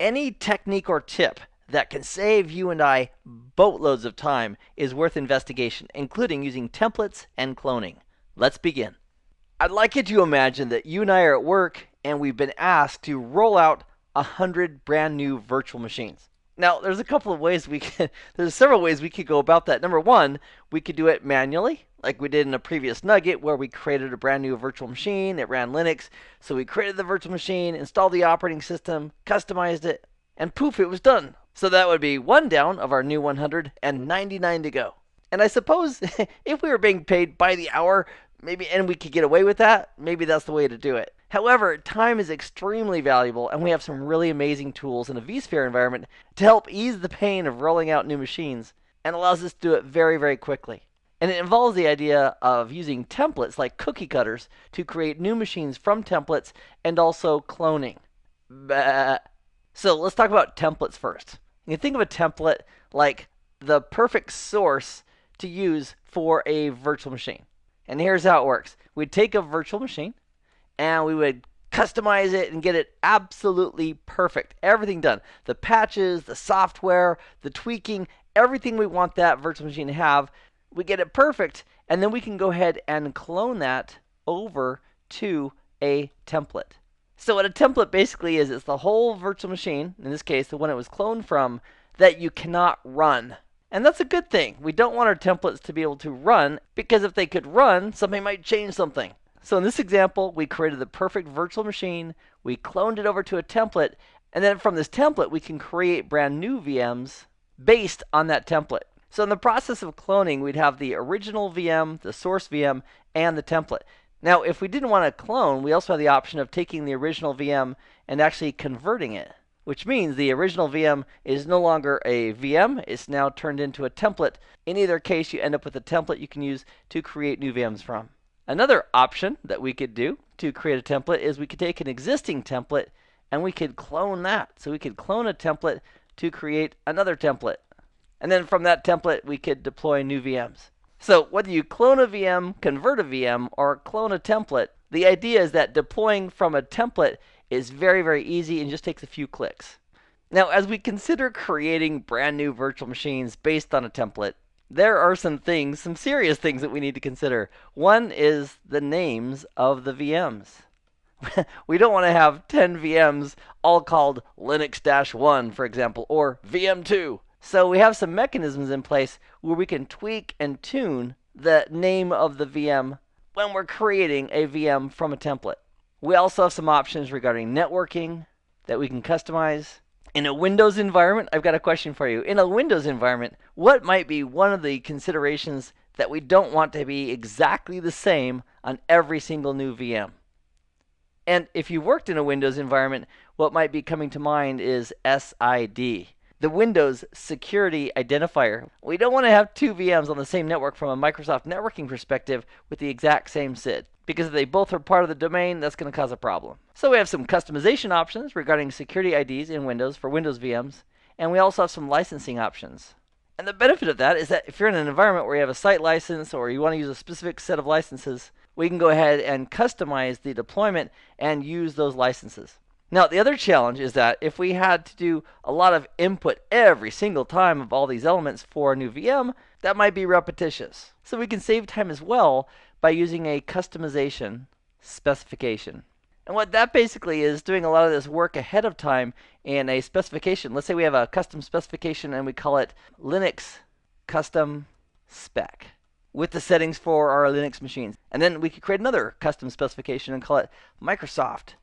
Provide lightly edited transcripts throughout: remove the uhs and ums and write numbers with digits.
Any technique or tip that can save you and I boatloads of time is worth investigation, including using templates and cloning. Let's begin. I'd like you to imagine that you and I are at work and we've been asked to roll out 100 brand new virtual machines. Now, there's several ways we could go about that. Number one, we could do it manually, like we did in a previous nugget where we created a brand new virtual machine. It ran Linux. So we created the virtual machine, installed the operating system, customized it, and poof, it was done. So that would be one down of our new 100 and 99 to go. And I suppose if we were being paid by the hour, and we could get away with that, maybe that's the way to do it. However, time is extremely valuable, and we have some really amazing tools in a vSphere environment to help ease the pain of rolling out new machines, and allows us to do it very, very quickly. And it involves the idea of using templates like cookie cutters to create new machines from templates, and also cloning. So let's talk about templates first. You think of a template like the perfect source to use for a virtual machine. And here's how it works. We'd take a virtual machine, and we would customize it and get it absolutely perfect. Everything done. The patches, the software, the tweaking, everything we want that virtual machine to have. We get it perfect, and then we can go ahead and clone that over to a template. So what a template basically is, it's the whole virtual machine, in this case the one it was cloned from, that you cannot run. And that's a good thing. We don't want our templates to be able to run, because if they could run, somebody might change something. So in this example, we created the perfect virtual machine, we cloned it over to a template, and then from this template we can create brand new VMs based on that template. So in the process of cloning, we'd have the original VM, the source VM, and the template. Now, if we didn't want to clone, we also have the option of taking the original VM and actually converting it, which means the original VM is no longer a VM, it's now turned into a template. In either case, you end up with a template you can use to create new VMs from. Another option that we could do to create a template is we could take an existing template and we could clone that. So we could clone a template to create another template. And then from that template, we could deploy new VMs. So whether you clone a VM, convert a VM, or clone a template, the idea is that deploying from a template is very, very easy and just takes a few clicks. Now, as we consider creating brand new virtual machines based on a template, there are some serious things that we need to consider. One is the names of the VMs. We don't want to have 10 VMs all called Linux-1, for example, or VM2. So we have some mechanisms in place where we can tweak and tune the name of the VM when we're creating a VM from a template. We also have some options regarding networking that we can customize. In a Windows environment, I've got a question for you. In a Windows environment, what might be one of the considerations that we don't want to be exactly the same on every single new VM? And if you worked in a Windows environment, what might be coming to mind is SID, the Windows Security Identifier. We don't want to have two VMs on the same network from a Microsoft networking perspective with the exact same SID, because if they both are part of the domain, that's going to cause a problem. So we have some customization options regarding security IDs in Windows for Windows VMs, and we also have some licensing options. And the benefit of that is that if you're in an environment where you have a site license or you want to use a specific set of licenses, we can go ahead and customize the deployment and use those licenses. Now, the other challenge is that if we had to do a lot of input every single time of all these elements for a new VM, that might be repetitious. So we can save time as well by using a customization specification. And what that basically is, doing a lot of this work ahead of time in a specification. Let's say we have a custom specification and we call it Linux Custom Spec with the settings for our Linux machines. And then we could create another custom specification and call it Microsoft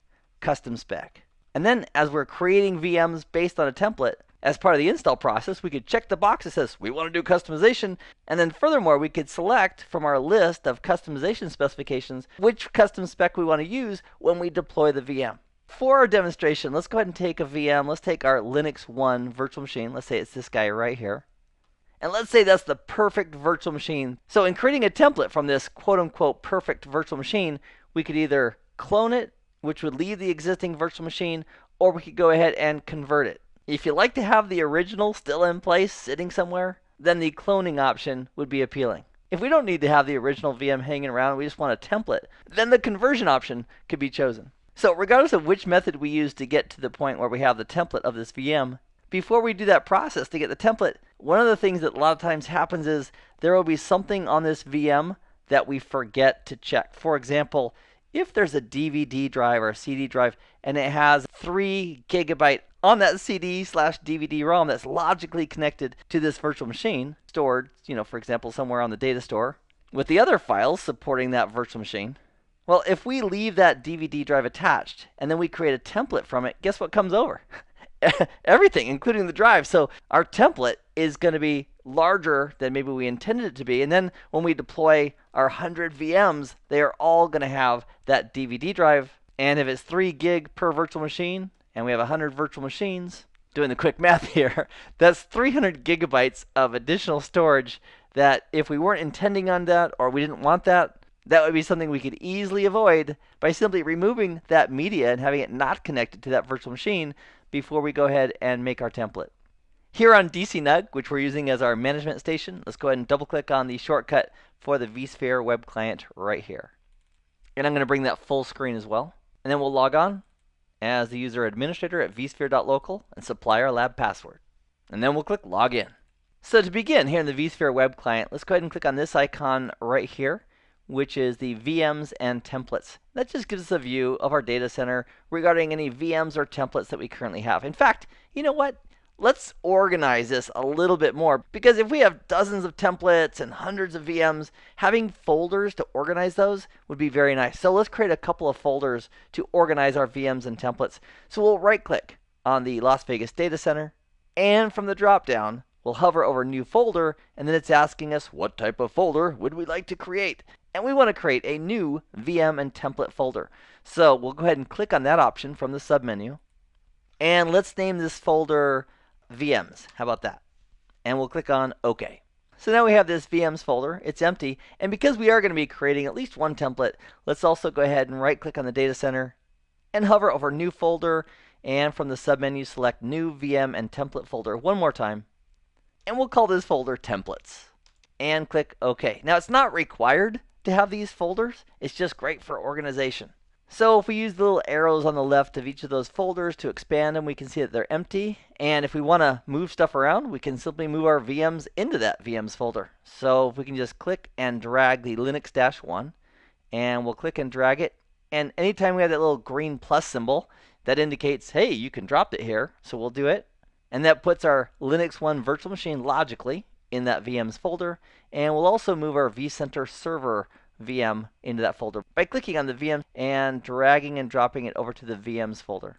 Custom Spec. And then as we're creating VMs based on a template, as part of the install process, we could check the box that says we want to do customization, and then furthermore, we could select from our list of customization specifications which custom spec we want to use when we deploy the VM. For our demonstration, let's go ahead and take a VM. Let's take our Linux 1 virtual machine. Let's say it's this guy right here. And let's say that's the perfect virtual machine. So in creating a template from this quote-unquote perfect virtual machine, we could either clone it, which would leave the existing virtual machine, or we could go ahead and convert it. If you like to have the original still in place, sitting somewhere, then the cloning option would be appealing. If we don't need to have the original VM hanging around, we just want a template, then the conversion option could be chosen. So regardless of which method we use to get to the point where we have the template of this VM, before we do that process to get the template, one of the things that a lot of times happens is there will be something on this VM that we forget to check. For example, if there's a DVD drive or a CD drive and it has 3 GB on that CD/DVD ROM that's logically connected to this virtual machine, stored, for example, somewhere on the data store, with the other files supporting that virtual machine. Well, if we leave that DVD drive attached and then we create a template from it, guess what comes over? Everything, including the drive. So our template is going to be larger than maybe we intended it to be. And then when we deploy our 100 VMs, they are all going to have that DVD drive. And if it's 3 gig per virtual machine, and we have 100 virtual machines, doing the quick math here, that's 300 gigabytes of additional storage that if we weren't intending on that or we didn't want that, that would be something we could easily avoid by simply removing that media and having it not connected to that virtual machine before we go ahead and make our template. Here on DCNUG, which we're using as our management station, let's go ahead and double click on the shortcut for the vSphere web client right here. And I'm going to bring that full screen as well. And then we'll log on as the user administrator at vSphere.local and supply our lab password. And then we'll click login. So to begin here in the vSphere web client, let's go ahead and click on this icon right here, which is the VMs and templates. That just gives us a view of our data center regarding any VMs or templates that we currently have. In fact, you know what? Let's organize this a little bit more, because if we have dozens of templates and hundreds of VMs, having folders to organize those would be very nice. So let's create a couple of folders to organize our VMs and templates. So we'll right click on the Las Vegas data center, and from the drop down, we'll hover over new folder, and then it's asking us what type of folder would we like to create. And we want to create a new VM and template folder. So we'll go ahead and click on that option from the submenu. And let's name this folder VMs. How about that? And we'll click on OK. So now we have this VMs folder. It's empty. And because we are going to be creating at least one template, let's also go ahead and right click on the data center and hover over new folder. And from the submenu, select new VM and template folder one more time. And we'll call this folder templates. And click OK. Now it's not required to have these folders. It's just great for organization. So if we use the little arrows on the left of each of those folders to expand them, we can see that they're empty. And if we want to move stuff around, we can simply move our VMs into that VMs folder. So if we can just click and drag the Linux-1, and we'll click and drag it. And anytime we have that little green plus symbol, that indicates, hey, you can drop it here. So we'll do it. And that puts our Linux 1 virtual machine logically in that VMs folder. And we'll also move our vCenter server VM into that folder by clicking on the VM and dragging and dropping it over to the VMs folder.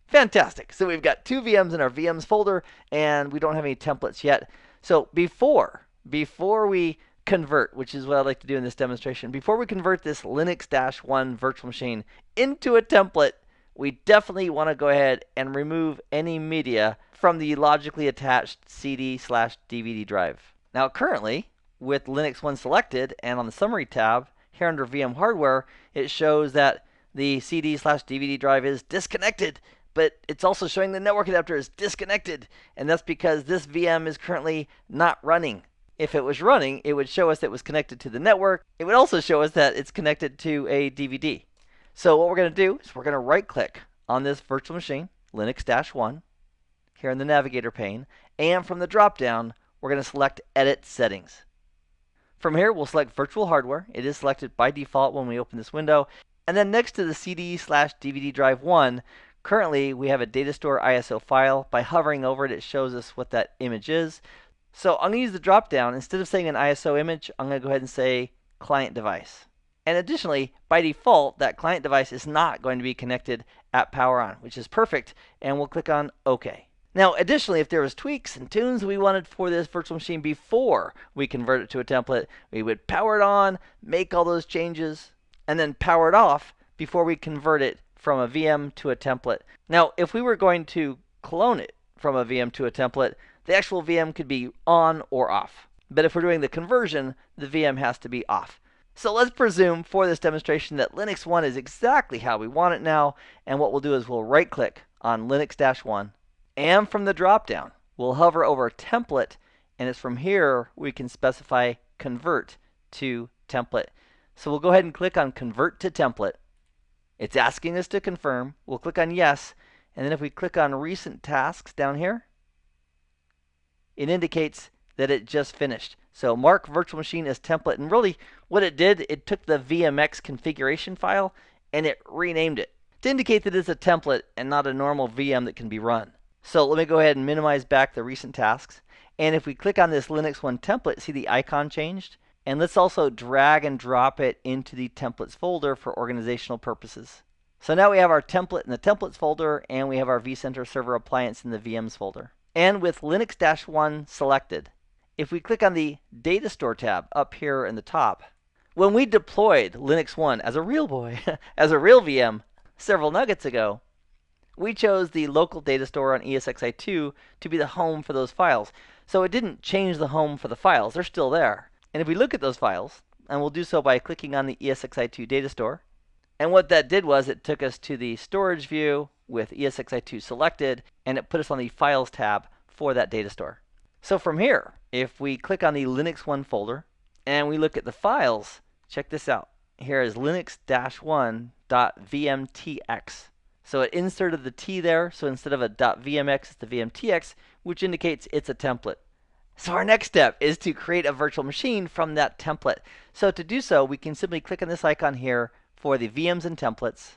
Fantastic. So we've got 2 VMs in our VMs folder, and we don't have any templates yet. So before we convert, which is what I'd like to do in this demonstration, before we convert this Linux-1 virtual machine into a template, we definitely want to go ahead and remove any media from the logically attached CD/DVD drive. Now currently, with Linux 1 selected and on the Summary tab, here under VM Hardware, it shows that the CD/DVD drive is disconnected, but it's also showing the network adapter is disconnected, and that's because this VM is currently not running. If it was running, it would show us that it was connected to the network. It would also show us that it's connected to a DVD. So what we're going to do is we're going to right-click on this virtual machine, Linux-1, here in the Navigator pane, and from the drop-down, we're going to select Edit Settings. From here, we'll select Virtual Hardware. It is selected by default when we open this window. And then next to the CD/DVD drive 1, currently we have a data store ISO file. By hovering over it, it shows us what that image is. So I'm going to use the drop-down. Instead of saying an ISO image, I'm going to go ahead and say Client Device. And additionally, by default, that client device is not going to be connected at power on, which is perfect. And we'll click on OK. Now, additionally, if there was tweaks and tunes we wanted for this virtual machine before we convert it to a template, we would power it on, make all those changes, and then power it off before we convert it from a VM to a template. Now, if we were going to clone it from a VM to a template, the actual VM could be on or off. But if we're doing the conversion, the VM has to be off. So let's presume for this demonstration that Linux 1 is exactly how we want it now. And what we'll do is we'll right-click on Linux-1. And from the drop-down, we'll hover over Template. And it's from here we can specify Convert to Template. So we'll go ahead and click on Convert to Template. It's asking us to confirm. We'll click on yes, and then if we click on recent tasks down here, it indicates that it just finished. So mark virtual machine as template, and really what it did, it took the VMX configuration file and it renamed it to indicate that it's a template and not a normal VM that can be run. So let me go ahead and minimize back the recent tasks. And if we click on this Linux 1 template, see the icon changed? And let's also drag and drop it into the templates folder for organizational purposes. So now we have our template in the templates folder, and we have our vCenter server appliance in the VMs folder. And with Linux-1 selected, if we click on the Data Store tab up here in the top, when we deployed Linux 1 as a real boy, as a real VM, several nuggets ago, we chose the local data store on ESXi2 to be the home for those files. So it didn't change the home for the files. They're still there. And if we look at those files, and we'll do so by clicking on the ESXi2 data store, and what that did was it took us to the storage view with ESXi2 selected, and it put us on the Files tab for that data store. So from here, if we click on the Linux 1 folder, and we look at the files, check this out. Here is linux-1.vmtx. So it inserted the T there, so instead of a .vmx, it's the vmtx, which indicates it's a template. So our next step is to create a virtual machine from that template. So to do so, we can simply click on this icon here for the VMs and templates.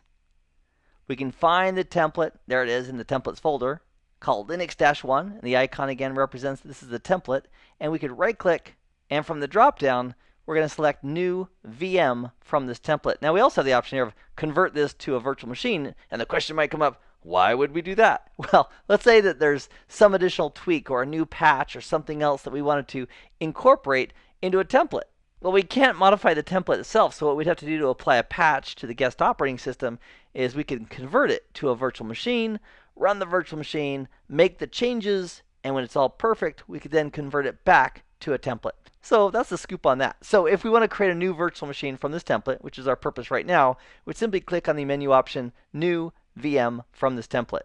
We can find the template, there it is in the templates folder, called Linux-1, and the icon again represents this is the template, and we could right click, and from the drop down, we're going to select new VM from this template. Now we also have the option here of convert this to a virtual machine, and the question might come up, why would we do that? Well, let's say that there's some additional tweak or a new patch or something else that we wanted to incorporate into a template. Well, we can't modify the template itself, so what we'd have to do to apply a patch to the guest operating system is we can convert it to a virtual machine, run the virtual machine, make the changes, and when it's all perfect, we could then convert it back to a template. So that's the scoop on that. So if we want to create a new virtual machine from this template, which is our purpose right now, we'd simply click on the menu option, New VM from this template.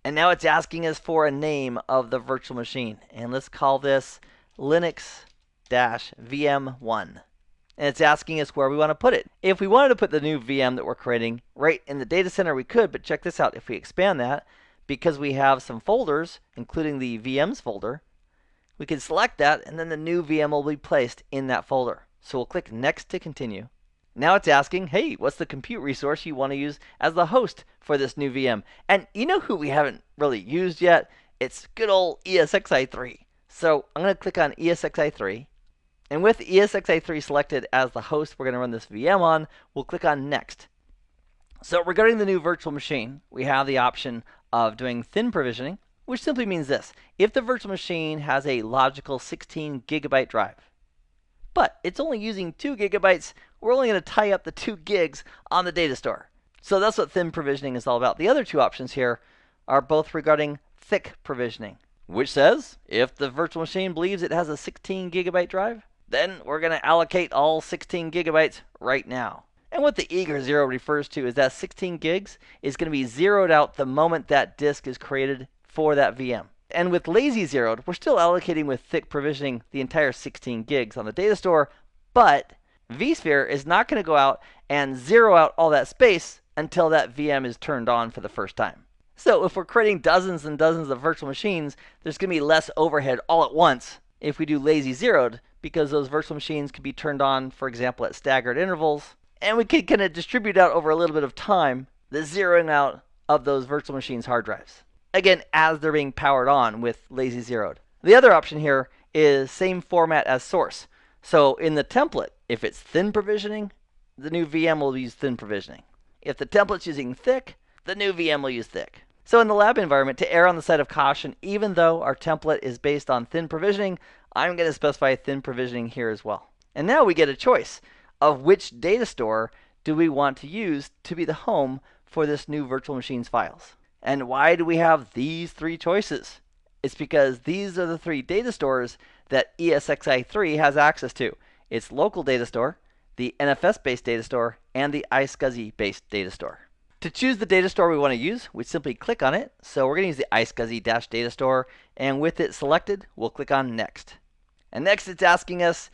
And now it's asking us for a name of the virtual machine. And let's call this Linux-VM1. And it's asking us where we want to put it. If we wanted to put the new VM that we're creating right in the data center, we could, but check this out. If we expand that, because we have some folders, including the VMs folder, we can select that, and then the new VM will be placed in that folder. So we'll click Next to continue. Now it's asking, hey, what's the compute resource you want to use as the host for this new VM? And you know who we haven't really used yet? It's good old ESXi3. So I'm going to click on ESXi3. And with ESXi3 selected as the host we're going to run this VM on, we'll click on Next. So regarding the new virtual machine, we have the option of doing thin provisioning, which simply means this. If the virtual machine has a logical 16 gigabyte drive, but it's only using 2 gigabytes, we're only going to tie up the 2 gigs on the data store. So that's what thin provisioning is all about. The other two options here are both regarding thick provisioning, which says if the virtual machine believes it has a 16 gigabyte drive, then we're going to allocate all 16 gigabytes right now. And what the eager zero refers to is that 16 gigs is going to be zeroed out the moment that disk is created for that VM. And with lazy zeroed, we're still allocating with thick provisioning the entire 16 gigs on the data store, but vSphere is not going to go out and zero out all that space until that VM is turned on for the first time. So if we're creating dozens and dozens of virtual machines, there's going to be less overhead all at once if we do lazy zeroed, because those virtual machines can be turned on, for example, at staggered intervals, and we can kind of distribute out over a little bit of time the zeroing out of those virtual machines' hard drives. Again, as they're being powered on with lazy zeroed. The other option here is same format as source. So in the template, if it's thin provisioning, the new VM will use thin provisioning. If the template's using thick, the new VM will use thick. So in the lab environment, to err on the side of caution, even though our template is based on thin provisioning, I'm going to specify thin provisioning here as well. And now we get a choice of which data store do we want to use to be the home for this new virtual machine's files. And why do we have these 3 choices? It's because these are the 3 data stores that ESXi3 has access to. Its local data store, the NFS-based data store, and the iSCSI-based data store. To choose the data store we want to use, we simply click on it. So we're going to use the iSCSI-data store, and with it selected, we'll click on Next. And next it's asking us,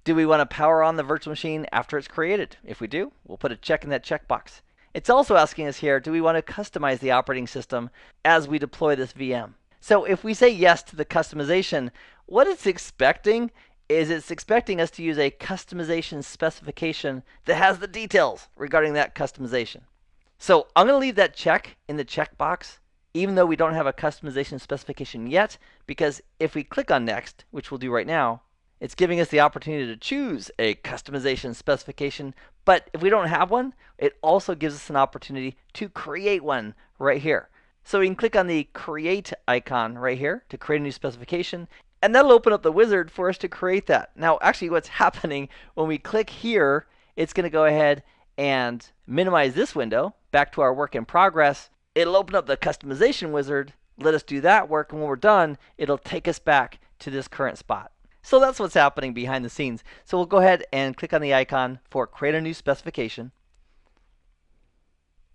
do we want to power on the virtual machine after it's created? If we do, we'll put a check in that checkbox. It's also asking us here, do we want to customize the operating system as we deploy this VM? So if we say yes to the customization, what it's expecting is it's expecting us to use a customization specification that has the details regarding that customization. So I'm going to leave that check in the checkbox, even though we don't have a customization specification yet, because if we click on Next, which we'll do right now, it's giving us the opportunity to choose a customization specification. But if we don't have one, it also gives us an opportunity to create one right here. So we can click on the Create icon right here to create a new specification, and that'll open up the wizard for us to create that. Now, actually, what's happening when we click here, it's going to go ahead and minimize this window back to our work in progress. It'll open up the customization wizard, let us do that work, and when we're done, it'll take us back to this current spot. So that's what's happening behind the scenes. So we'll go ahead and click on the icon for Create a New Specification.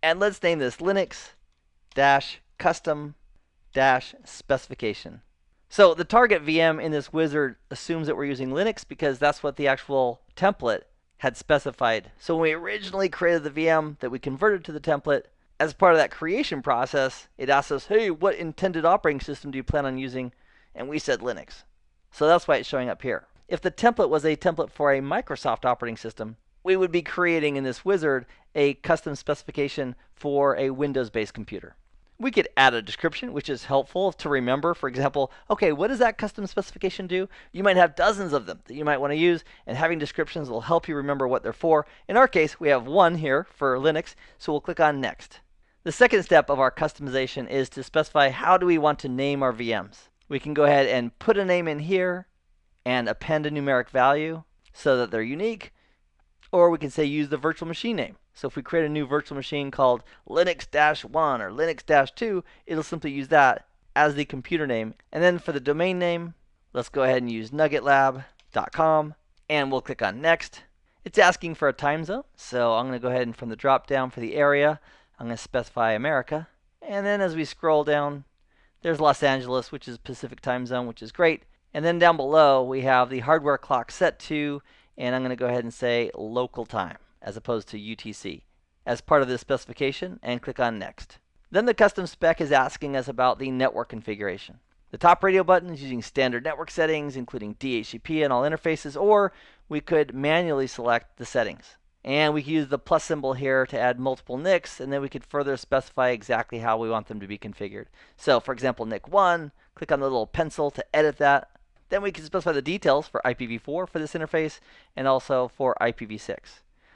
And let's name this Linux-Custom-Specification. So the target VM in this wizard assumes that we're using Linux because that's what the actual template had specified. So when we originally created the VM that we converted to the template, as part of that creation process, it asked us, hey, what intended operating system do you plan on using? And we said Linux. So that's why it's showing up here. If the template was a template for a Microsoft operating system, we would be creating in this wizard a custom specification for a Windows-based computer. We could add a description, which is helpful to remember. For example, okay, what does that custom specification do? You might have dozens of them that you might want to use, and having descriptions will help you remember what they're for. In our case, we have one here for Linux, so we'll click on Next. The second step of our customization is to specify how do we want to name our VMs. We can go ahead and put a name in here and append a numeric value so that they're unique, or we can say use the virtual machine name. So if we create a new virtual machine called Linux-1 or Linux-2, it'll simply use that as the computer name. And then for the domain name, let's go ahead and use nuggetlab.com, and we'll click on Next. It's asking for a time zone, so I'm going to go ahead and from the drop down for the area, I'm going to specify America. And then as we scroll down, there's Los Angeles, which is Pacific time zone, which is great. And then down below, we have the hardware clock set to, and I'm going to go ahead and say local time as opposed to UTC as part of this specification, and click on Next. Then the custom spec is asking us about the network configuration. The top radio button is using standard network settings, including DHCP and all interfaces, or we could manually select the settings. And we can use the plus symbol here to add multiple NICs, and then we could further specify exactly how we want them to be configured. So for example, NIC 1, click on the little pencil to edit that. Then we can specify the details for IPv4 for this interface, and also for IPv6.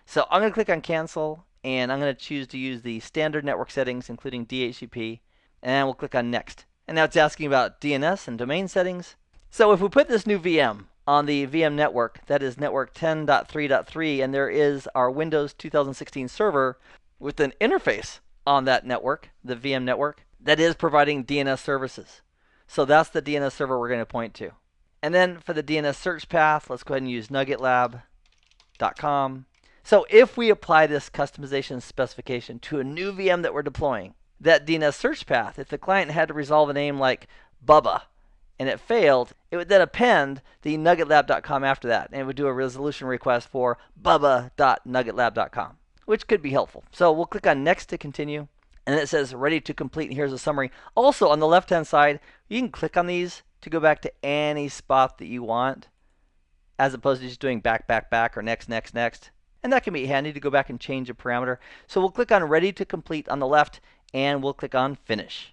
So I'm going to click on Cancel, and I'm going to choose to use the standard network settings, including DHCP, and we'll click on Next. And now it's asking about DNS and domain settings. So if we put this new VM on the VM network, that is network 10.3.3, and there is our Windows 2016 server with an interface on that network, the VM network, that is providing DNS services. So that's the DNS server we're going to point to. And then for the DNS search path, let's go ahead and use nuggetlab.com. So if we apply this customization specification to a new VM that we're deploying, that DNS search path, if the client had to resolve a name like Bubba and it failed, it would then append the nuggetlab.com after that, and it would do a resolution request for bubba.nuggetlab.com, which could be helpful. So we'll click on Next to continue, and it says ready to complete, and here's a summary. Also on the left-hand side, you can click on these to go back to any spot that you want, as opposed to just doing back, back, back, or next, next, next. And that can be handy to go back and change a parameter. So we'll click on Ready to Complete on the left, and we'll click on Finish.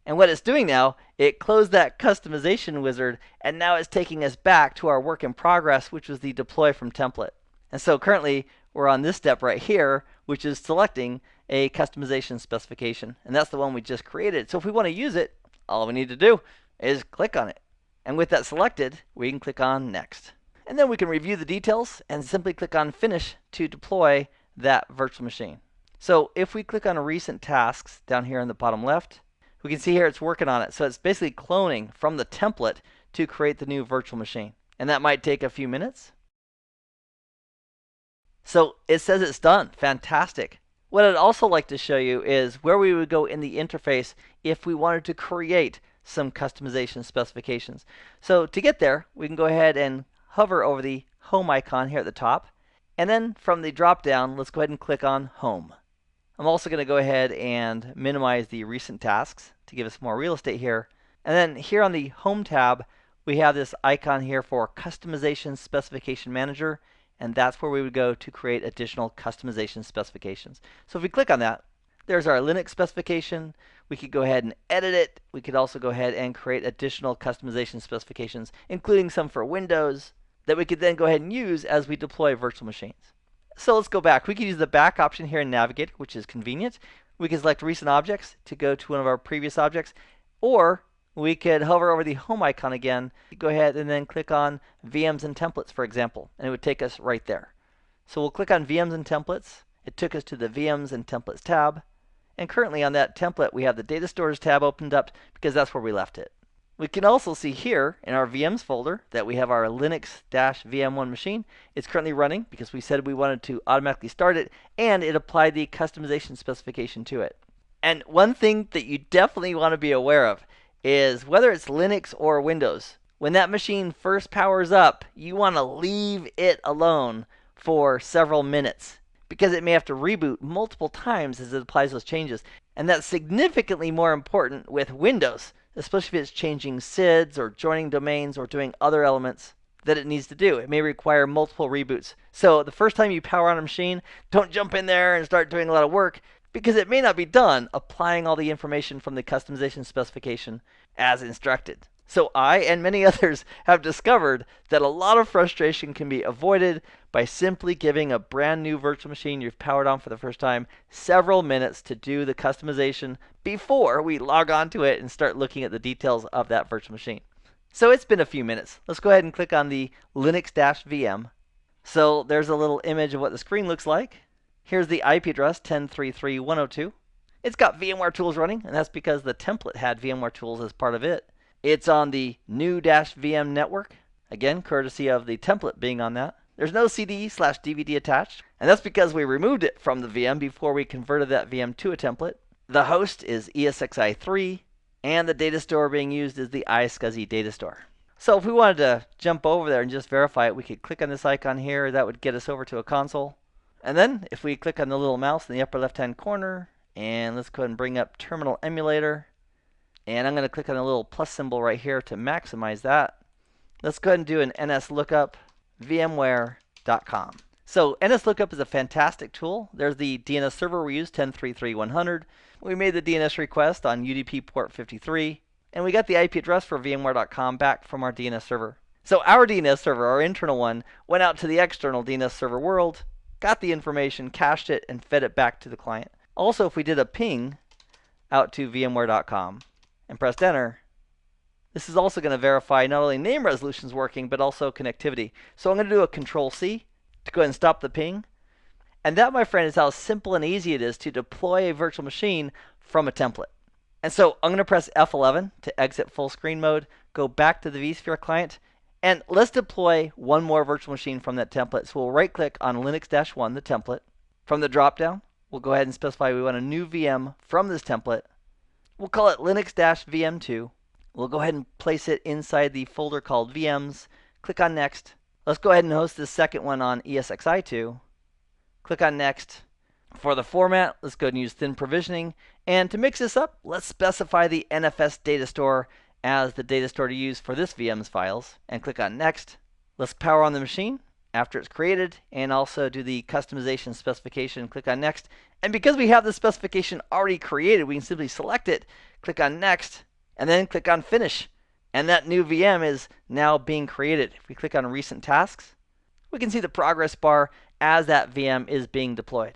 And what it's doing now, it closed that customization wizard, and now it's taking us back to our work in progress, which was the deploy from template. And so currently, we're on this step right here, which is selecting a customization specification. And that's the one we just created. So if we want to use it, all we need to do is click on it. And with that selected, we can click on Next. And then we can review the details and simply click on Finish to deploy that virtual machine. So if we click on Recent Tasks down here in the bottom left, we can see here it's working on it. So it's basically cloning from the template to create the new virtual machine. And that might take a few minutes. So it says it's done. Fantastic. What I'd also like to show you is where we would go in the interface if we wanted to create some customization specifications. So to get there, we can go ahead and hover over the Home icon here at the top. And then from the drop down, let's go ahead and click on Home. I'm also going to go ahead and minimize the recent tasks to give us more real estate here. And then here on the Home tab, we have this icon here for Customization Specification Manager, and that's where we would go to create additional customization specifications. So if we click on that, there's our Linux specification. We could go ahead and edit it. We could also go ahead and create additional customization specifications, including some for Windows, that we could then go ahead and use as we deploy virtual machines. So let's go back. We could use the back option here in Navigator, which is convenient. We can select recent objects to go to one of our previous objects, or we could hover over the home icon again, go ahead and then click on VMs and templates, for example, and it would take us right there. So we'll click on VMs and templates. It took us to the VMs and templates tab. And currently on that template, we have the data stores tab opened up because that's where we left it. We can also see here in our VMs folder that we have our Linux-VM1 machine. It's currently running because we said we wanted to automatically start it, and it applied the customization specification to it. And one thing that you definitely want to be aware of is whether it's Linux or Windows, when that machine first powers up, you want to leave it alone for several minutes because it may have to reboot multiple times as it applies those changes. And that's significantly more important with Windows, especially if it's changing SIDs or joining domains or doing other elements that it needs to do. It may require multiple reboots. So the first time you power on a machine, don't jump in there and start doing a lot of work, because it may not be done applying all the information from the customization specification as instructed. So I and many others have discovered that a lot of frustration can be avoided by simply giving a brand new virtual machine you've powered on for the first time several minutes to do the customization before we log on to it and start looking at the details of that virtual machine. So it's been a few minutes. Let's go ahead and click on the Linux-VM. So there's a little image of what the screen looks like. Here's the IP address, 10.33.102. It's got VMware Tools running, and that's because the template had VMware Tools as part of it. It's on the new-VM network, again, courtesy of the template being on that. There's no CD/DVD attached, and that's because we removed it from the VM before we converted that VM to a template. The host is ESXi3, and the data store being used is the iSCSI data store. So if we wanted to jump over there and just verify it, we could click on this icon here. That would get us over to a console. And then if we click on the little mouse in the upper left-hand corner, and let's go ahead and bring up Terminal Emulator. And I'm going to click on the little plus symbol right here to maximize that. Let's go ahead and do an NSLOOKUP VMware.com. So NSLOOKUP is a fantastic tool. There's the DNS server we use, 10.33.100. We made the DNS request on UDP port 53. And we got the IP address for VMware.com back from our DNS server. So our DNS server, our internal one, went out to the external DNS server world, got the information, cached it, and fed it back to the client. Also, if we did a ping out to VMware.com and pressed enter, this is also going to verify not only name resolution is working, but also connectivity. So I'm going to do a Control-C to go ahead and stop the ping. And that, my friend, is how simple and easy it is to deploy a virtual machine from a template. And so I'm going to press F11 to exit full screen mode, go back to the vSphere client, and let's deploy one more virtual machine from that template. So we'll right-click on Linux-1, the template. From the drop-down, we'll go ahead and specify we want a new VM from this template. We'll call it Linux-VM2. We'll go ahead and place it inside the folder called VMs. Click on Next. Let's go ahead and host this second one on ESXi2. Click on Next. For the format, let's go ahead and use thin provisioning. And to mix this up, let's specify the NFS data store as the data store to use for this VM's files. And click on Next. Let's power on the machine after it's created, and also do the customization specification. Click on Next. And because we have the specification already created, we can simply select it, click on Next, and then click on Finish. And that new VM is now being created. If we click on Recent Tasks, we can see the progress bar as that VM is being deployed.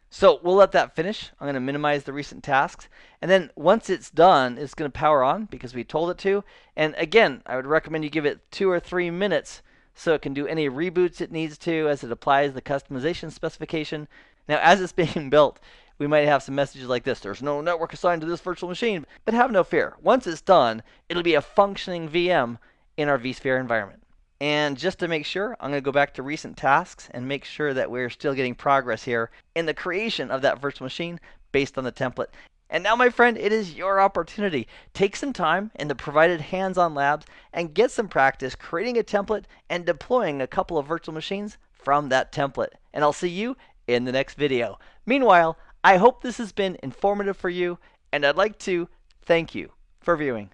So we'll let that finish. I'm going to minimize the recent tasks. And then once it's done, it's going to power on because we told it to. And again, I would recommend you give it 2 or 3 minutes so it can do any reboots it needs to as it applies the customization specification. Now, as it's being built, we might have some messages like this. There's no network assigned to this virtual machine. But have no fear. Once it's done, it'll be a functioning VM in our vSphere environment. And just to make sure, I'm going to go back to recent tasks and make sure that we're still getting progress here in the creation of that virtual machine based on the template. And now, my friend, it is your opportunity. Take some time in the provided hands-on labs and get some practice creating a template and deploying a couple of virtual machines from that template. And I'll see you in the next video. Meanwhile, I hope this has been informative for you, and I'd like to thank you for viewing.